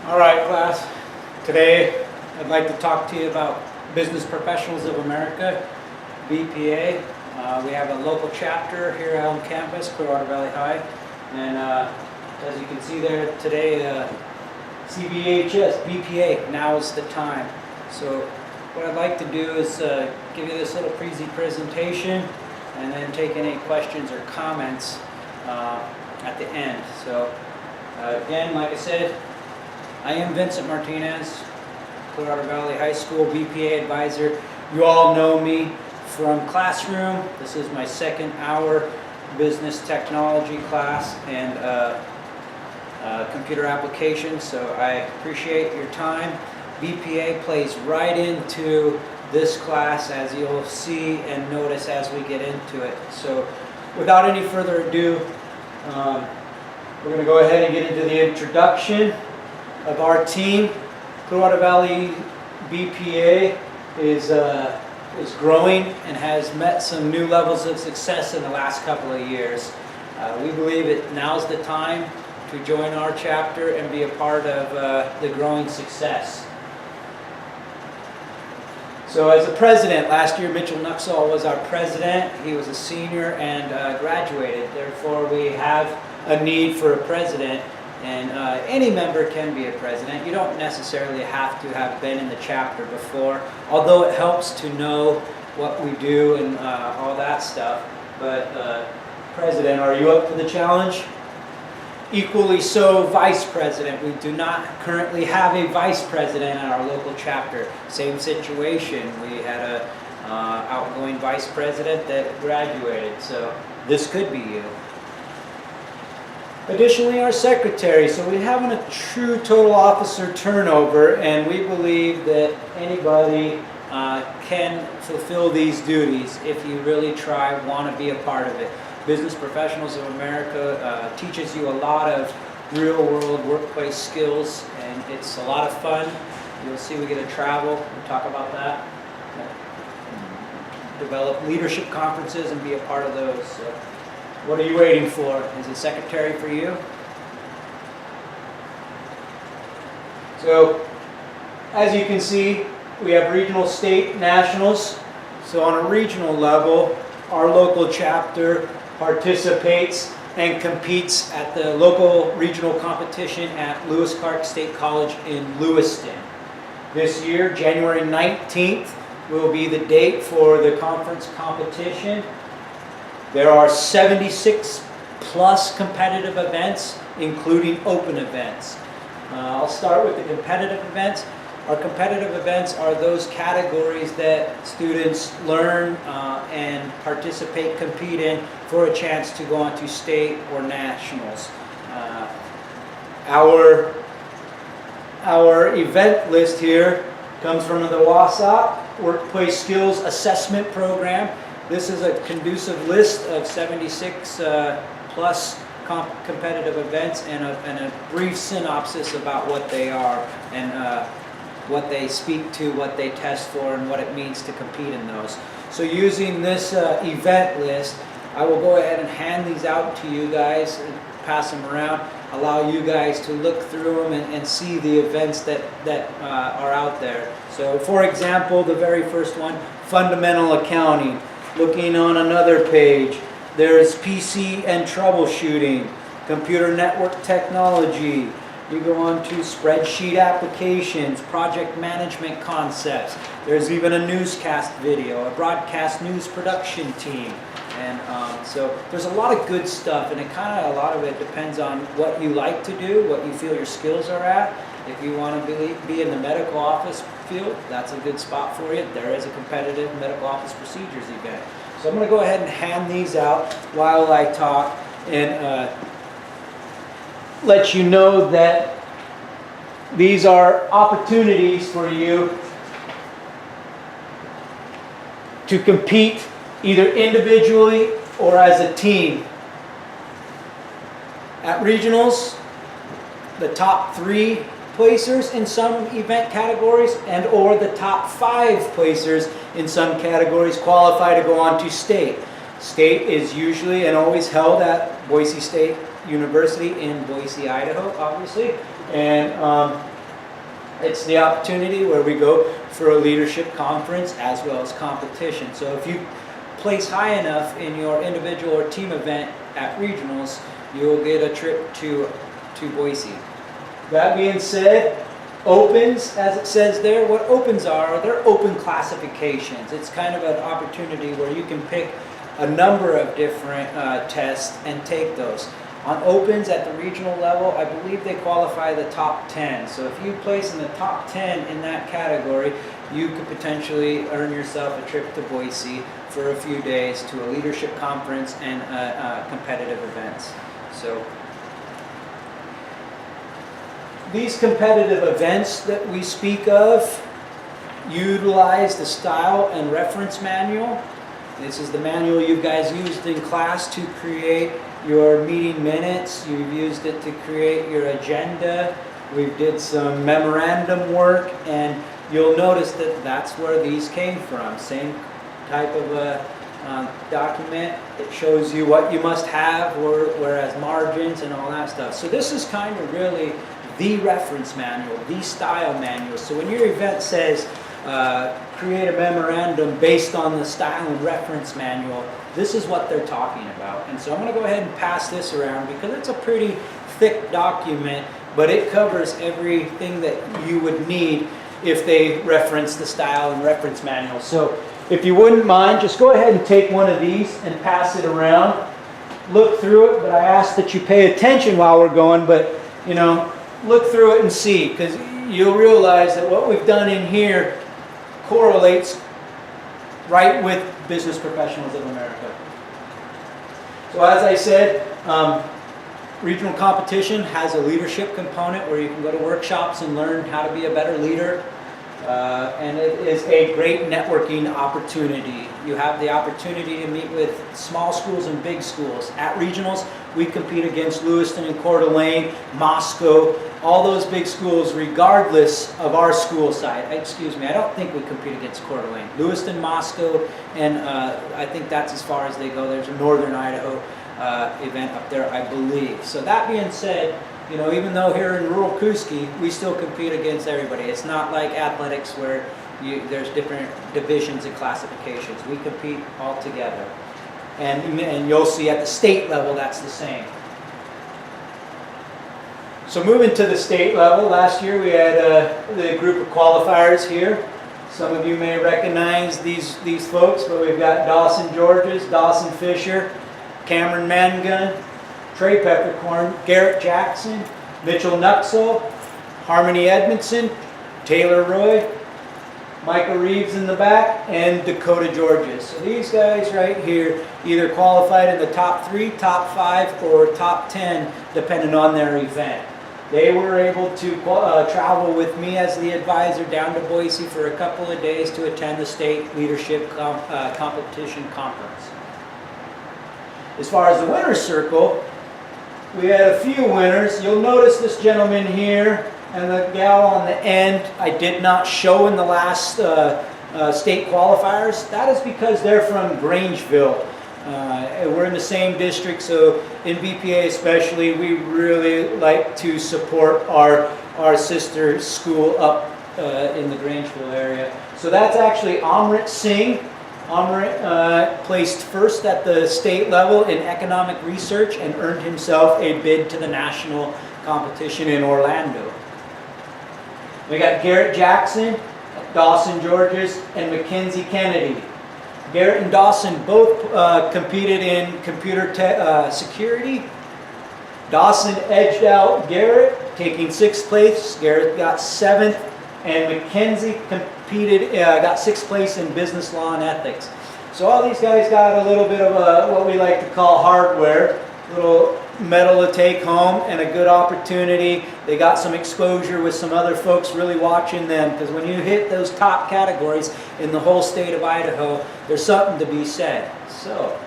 All right, class. Today, I'd like to talk to you about Business Professionals of America, BPA. We have a local chapter here on campus, Clearwater Valley High. And as you can see there today, CBHS, BPA, now is the time. So what I'd like to do is give you this little presentation and then take any questions or comments at the end. So again, like I said, I am Vincent Martinez, Clearwater Valley High School BPA advisor. You all know me from classroom. This is my second hour business technology class and computer applications, so I appreciate your time. BPA plays right into this class, as you'll see and notice as we get into it. So without any further ado, we're going to go ahead and get into the introduction of our team. Clearwater Valley BPA is growing and has met some new levels of success in the last couple of years. We believe it now's the time to join our chapter and be a part of the growing success. So as a president, last year Mitchell Nuxall was our president. He was a senior and graduated. Therefore, we have a need for a president. And any member can be a president. You don't necessarily have to have been in the chapter before, although it helps to know what we do and all that stuff. But president, are you up for the challenge? Equally so, vice president. We do not currently have a vice president at our local chapter. Same situation. We had a outgoing vice president that graduated, so this could be you. Additionally, our secretary. So we haven't a true total officer turnover, and we believe that anybody can fulfill these duties if you really try, want to be a part of it. Business Professionals of America teaches you a lot of real-world workplace skills, and it's a lot of fun. You'll see we get to travel. We'll talk about that. Develop leadership conferences and be a part of those. So what are you waiting for? Is it secretary for you? So, as you can see, we have regional, state, nationals. So on a regional level, our local chapter participates and competes at the local regional competition at Lewis Clark State College in Lewiston. This year, January 19th, will be the date for the conference competition. There are 76 plus competitive events, including open events. I'll start with the competitive events. Our competitive events are those categories that students learn and participate, compete in for a chance to go on to state or nationals. Our event list here comes from the WASOP Workplace Skills Assessment Program. This is a conducive list of 76 plus competitive events and a brief synopsis about what they are and what they speak to, what they test for, and what it means to compete in those. So using this event list, I will go ahead and hand these out to you guys and pass them around, allow you guys to look through them and see the events that are out there. So for example, the very first one, fundamental accounting. Looking on another page, there's PC and troubleshooting, computer network technology. We go on to spreadsheet applications, project management concepts. There's even a newscast video, a broadcast news production team. And so there's a lot of good stuff, and a lot of it depends on what you like to do, what you feel your skills are at. If you want to be in the medical office field, that's a good spot for you. There is a competitive medical office procedures event. So I'm going to go ahead and hand these out while I talk and let you know that these are opportunities for you to compete either individually or as a team. At regionals, the top 3 placers in some event categories and or the top 5 placers in some categories qualify to go on to state. State is usually and always held at Boise State University in Boise, Idaho, obviously. And It's the opportunity where we go for a leadership conference as well as competition. So if you place high enough in your individual or team event at regionals, you'll get a trip to Boise. That being said, opens, as it says there, what opens are, they're open classifications. It's kind of an opportunity where you can pick a number of different tests and take those. On opens at the regional level, I believe they qualify the top 10. So if you place in the top 10 in that category, you could potentially earn yourself a trip to Boise for a few days to a leadership conference and competitive events. So these competitive events that we speak of utilize the style and reference manual. This is the manual you guys used in class to create your meeting minutes. You've used it to create your agenda. We did some memorandum work, and you'll notice that that's where these came from. Same type of a document. It shows you what you must have, whereas margins and all that stuff. So this is kind of really the reference manual, the style manual. So when your event says create a memorandum based on the style and reference manual, this is what they're talking about. And so I'm going to go ahead and pass this around because it's a pretty thick document, but it covers everything that you would need if they reference the style and reference manual. So if you wouldn't mind, just go ahead and take one of these and pass it around. Look through it, but I ask that you pay attention while we're going, but you know, look through it and see, because you'll realize that what we've done in here correlates right with Business Professionals of America. So as I said, regional competition has a leadership component where you can go to workshops and learn how to be a better leader. And it is a great networking opportunity. You have the opportunity to meet with small schools and big schools. At regionals, we compete against Lewiston and Coeur d'Alene, Moscow, all those big schools regardless of our school side. Excuse me, I don't think we compete against Coeur d'Alene. Lewiston, Moscow, and I think that's as far as they go. There's a Northern Idaho event up there, I believe. So that being said, you know, even though here in rural Kuski, we still compete against everybody. It's not like athletics where there's different divisions and classifications. We compete all together. And you'll see at the state level, that's the same. So moving to the state level, last year we had the group of qualifiers here. Some of you may recognize these folks, but we've got Dawson Georges, Dawson Fisher, Cameron Mangun, Trey Peppercorn, Garrett Jackson, Mitchell Nuxel, Harmony Edmondson, Taylor Roy, Michael Reeves in the back, and Dakota Georges. So these guys right here either qualified in the top 3, top 5, or top 10, depending on their event. They were able to travel with me as the advisor down to Boise for a couple of days to attend the state leadership competition conference. As far as the winner's circle, we had a few winners. You'll notice this gentleman here and the gal on the end I did not show in the last state qualifiers. That is because they're from Grangeville. We're in the same district, so in BPA especially, we really like to support our sister school up in the Grangeville area. So that's actually Amrit Singh. Amrit placed first at the state level in economic research and earned himself a bid to the national competition in Orlando. We got Garrett Jackson, Dawson Georges, and Mackenzie Kennedy. Garrett and Dawson both competed in computer security. Dawson edged out Garrett, taking 6th place. Garrett got 7th, and Mackenzie competed, got 6th place in business law and ethics. So all these guys got a little bit of what we like to call hardware, little medal to take home and a good opportunity. They got some exposure with some other folks really watching them, because when you hit those top categories in the whole state of Idaho, there's something to be said. So,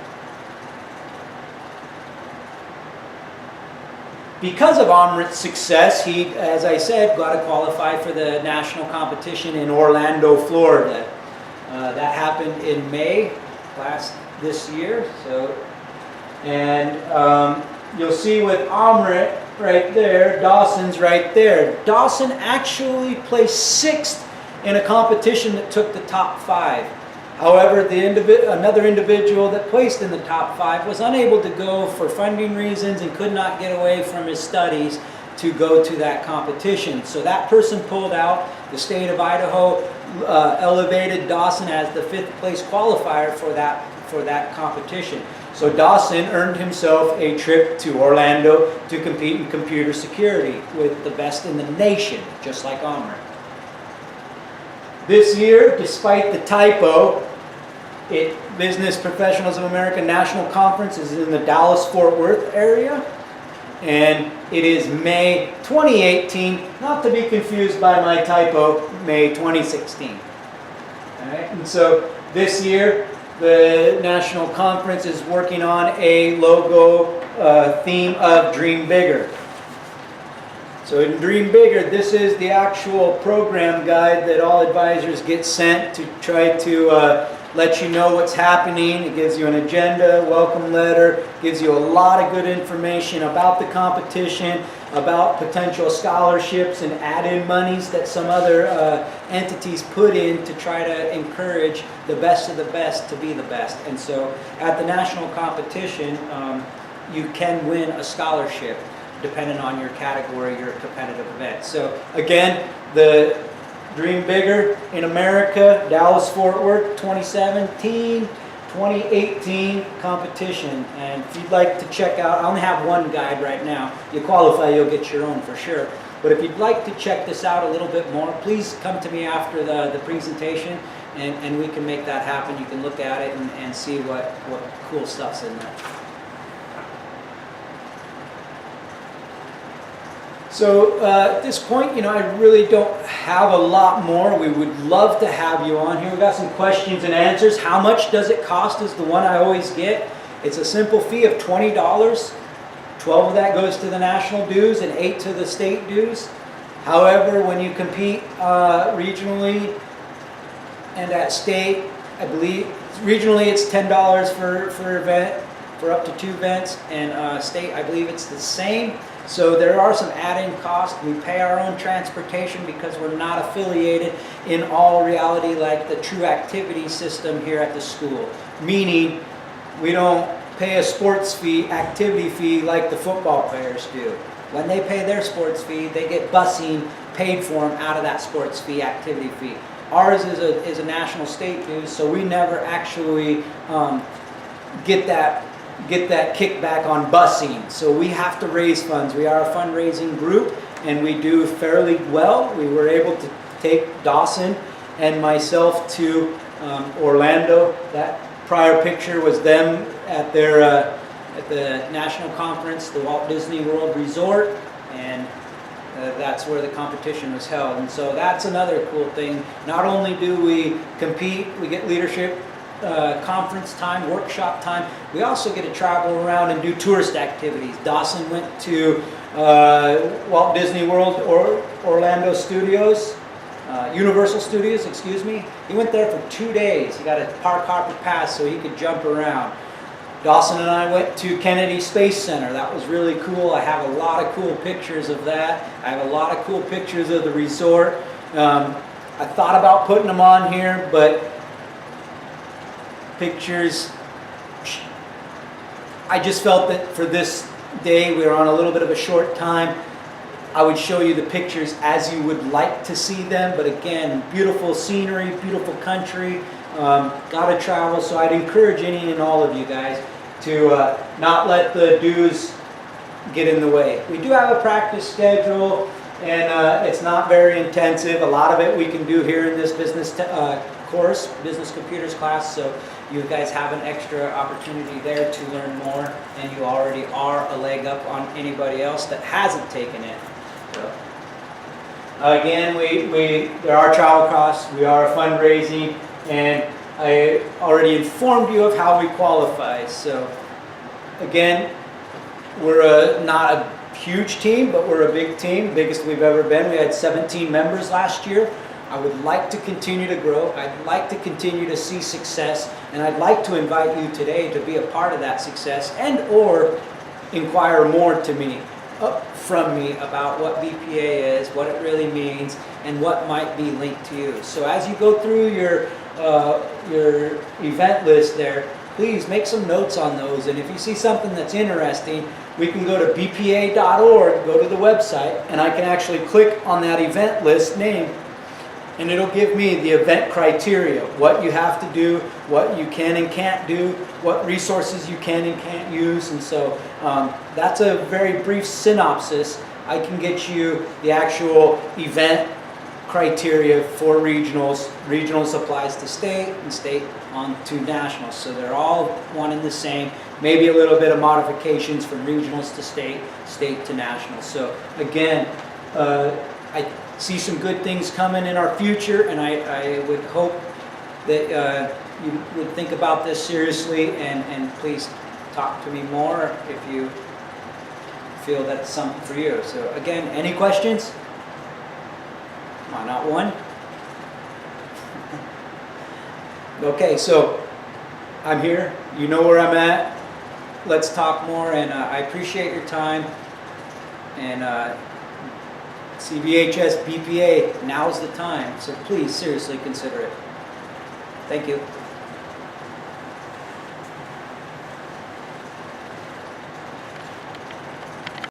because of Amrit's success, he, as I said, got to qualify for the national competition in Orlando, Florida. That happened in May this year. So, and you'll see with Amrit, right there. Dawson's right there. Dawson actually placed 6th in a competition that took the top 5. However, another individual that placed in the top 5 was unable to go for funding reasons and could not get away from his studies to go to that competition. So that person pulled out. The state of Idaho elevated Dawson as the 5th place qualifier for that competition. So Dawson earned himself a trip to Orlando to compete in computer security with the best in the nation, just like Omri. This year, despite the typo, Business Professionals of America National Conference is in the Dallas-Fort Worth area. And it is May 2018, not to be confused by my typo, May 2016. All right? And so this year, the National Conference is working on a logo theme of Dream Bigger. So in Dream Bigger, this is the actual program guide that all advisors get sent to try to let you know what's happening. It gives you an agenda, welcome letter, gives you a lot of good information about the competition, about potential scholarships and add-in monies that some other entities put in to try to encourage the best of the best to be the best. And so at the national competition, you can win a scholarship depending on your category, your competitive event. So again, the Dream Bigger in America, Dallas-Fort Worth 2017-2018 competition. And if you'd like to check out, I only have one guide right now. You qualify, you'll get your own for sure. But if you'd like to check this out a little bit more, please come to me after the presentation and we can make that happen. You can look at it and see what cool stuff's in there. So at this point, I really don't have a lot more. We would love to have you on here. We've got some questions and answers. How much does it cost is the one I always get. It's a simple fee of $20. 12 of that goes to the national dues and 8 to the state dues. However, when you compete regionally and at state, I believe regionally it's $10 for event, for up to 2 events, and state, I believe it's the same. So there are some add-in costs. We pay our own transportation because we're not affiliated in all reality like the true activity system here at the school. Meaning, we don't pay a sports fee, activity fee like the football players do. When they pay their sports fee, they get busing paid for them out of that sports fee, activity fee. Ours is a national state dues, so we never actually get that kickback on busing. So we have to raise funds. We are a fundraising group and we do fairly well. We were able to take Dawson and myself to Orlando. That prior picture was them at their at the national conference, the Walt Disney World Resort, and that's where the competition was held. And so that's another cool thing. Not only do we compete, we get leadership conference time, workshop time. We also get to travel around and do tourist activities. Dawson went to Walt Disney World or Orlando Studios, Universal Studios, excuse me. He went there for 2 days. He got a park hopper pass so he could jump around. Dawson and I went to Kennedy Space Center. That was really cool. I have a lot of cool pictures of that. I have a lot of cool pictures of the resort. I thought about putting them on here, but pictures, I just felt that for this day, we were on a little bit of a short time. I would show you the pictures as you would like to see them, but again, beautiful scenery, beautiful country, got to travel, so I'd encourage any and all of you guys to not let the dues get in the way. We do have a practice schedule, and it's not very intensive. A lot of it we can do here in this business course, business computers class, so you guys have an extra opportunity there to learn more, and you already are a leg up on anybody else that hasn't taken it. So, again, there are travel costs, we are fundraising, and I already informed you of how we qualify. So again, we're not a huge team, but we're a big team, biggest we've ever been. We had 17 members last year. I would like to continue to grow. I'd like to continue to see success, and I'd like to invite you today to be a part of that success and or inquire more to me. up from me about what BPA is, what it really means, and what might be linked to you. So as you go through your event list there, please make some notes on those. And if you see something that's interesting, we can go to bpa.org, go to the website, and I can actually click on that event list name, and it'll give me the event criteria, what you have to do, what you can and can't do, what resources you can and can't use. And so that's a very brief synopsis. I can get you the actual event criteria for regionals. Regionals applies to state, and state on to nationals. So they're all one and the same. Maybe a little bit of modifications from regionals to state, state to national. So again, I see some good things coming in our future, and I would hope that you would think about this seriously, and please talk to me more if you feel that's something for you. So again, any questions? Come on, not one? Okay, so I'm here. You know where I'm at. Let's talk more, and I appreciate your time. And CVHS, BPA, now's the time. So please seriously consider it. Thank you.